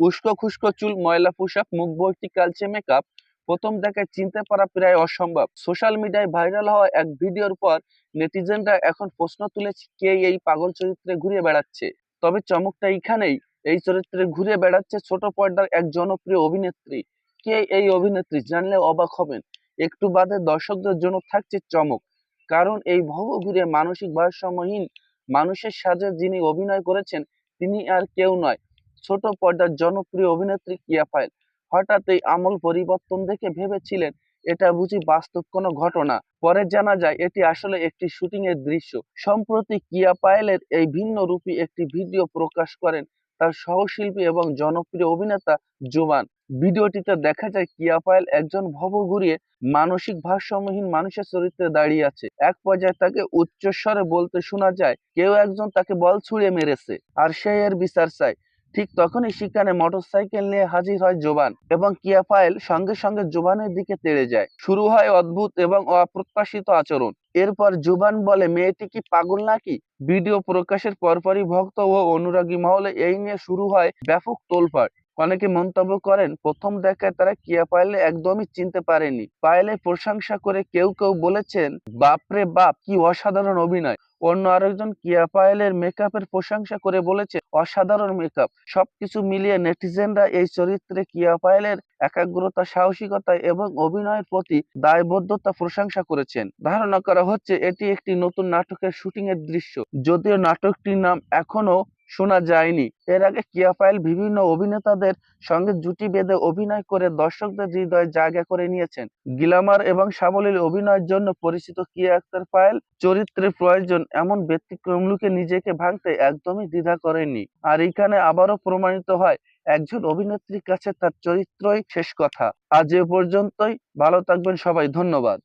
উস্কো খুস্কো চুল, ময়লা পোশাক, মুখ ভর্তি কালচে মেকআপ, প্রথম দেখায় চিনতে পারা প্রায় অসম্ভব। সোশ্যাল মিডিয়ায় ভাইরাল হওয়া এক ভিডিওর পর নেটিজেনরা এখন প্রশ্ন তুলেছে, কে এই পাগল চরিত্রে ঘুরে বেড়াচ্ছে। তবে চমকটা এইখানেই, এই চরিত্রে ঘুরে বেড়াচ্ছে ছোট পর্দার এক জনপ্রিয় অভিনেত্রী। কে এই অভিনেত্রী জানলে অবাক হবেন। একটু বাদে দর্শকদের জন্য থাকছে চমক, কারণ এই ভবঘুরে মানসিক ভারসাম্যহীন মানুষের সাজে যিনি অভিনয় করেছেন তিনি আর কেউ নয়, ছোট পর্দার জনপ্রিয় অভিনেত্রী কিয়া পায়েল। হঠাৎ এই আমূল পরিবর্তন দেখে ভেবেছিলেন এটা বুঝি বাস্তব কোনো ঘটনা, পরে জানা যায় এটি আসলে একটি শুটিং এর দৃশ্য। সম্প্রতি কিয়া পায়েলের এই ভিন্ন রূপী একটি ভিডিও প্রকাশ করেন তার সহশিল্পী এবং জনপ্রিয় অভিনেতা জোবান। ভিডিওটিতে দেখা যায় কিয়া পায়েল একজন ভবঘুরিয়ে মানসিক ভারসাম্যহীন মানুষের চরিত্রে দাঁড়িয়ে আছে। এক পর্যায়ে তাকে উচ্চস্বরে বলতে শোনা যায় কেউ একজন তাকে বল ছুঁড়ে মেরেছে আর সে এর বিচার চায়। ঠিক তখনই সেখানে মোটরসাইকেল নিয়ে হাজির হয় জোবান এবং কিয়া পায়েল সঙ্গে সঙ্গে জোবানের দিকে তেড়ে যায়। শুরু হয় অদ্ভুত এবং অপ্রত্যাশিত আচরণ। এরপর জোবান বলে, মেয়েটি কি পাগল নাকি? ভিডিও প্রকাশের পরপরই ভক্ত ও অনুরাগী মহলে এই নিয়ে শুরু হয় ব্যাপক তোলপাড়। অনেকে মন্তব্য করেন প্রথম দেখায় তারা কিয়া পায়েলে একদমই চিনতে পারেনি। পায়েলের প্রশংসা করে কেউ কেউ বলেছেন, বাপরে বাপ কি অসাধারণ অভিনয়। অন্য আরেকজন কিয়া পায়েলের মেকআপের প্রশংসা করে বলেছে, অসাধারণ মেকআপ। সবকিছু মিলিয়ে নেটিজেনরা এই চরিত্রে কিয়া পায়েলের একাগ্রতা, সাহসিকতা এবং অভিনয়ের প্রতি দায়বদ্ধতা প্রশংসা করেছেন। ধারণা করা হচ্ছে এটি একটি নতুন নাটকের শুটিং এর দৃশ্য, যদিও নাটকটির নাম এখনো শোনা যায়নি। এর আগে কিয়া পায়েল বিভিন্ন অভিনেতাদের সঙ্গে জুটি বেঁধে অভিনয় করে দর্শকদের হৃদয়ে জায়গা করে নিয়েছেন। গ্ল্যামার এবং সাবলীল অভিনয়ের জন্য পরিচিত কিয়া আক্তার পায়েল চরিত্রের প্রয়োজন এমন ব্যতিক্রম লুকে নিজেকে ভাঙতে একদমই দ্বিধা করেননি। আর এখানে আবারও প্রমাণিত হয় একজন অভিনেত্রীর কাছে তার চরিত্রই শেষ কথা। আজ এ পর্যন্তই, ভালো থাকবেন সবাই, ধন্যবাদ।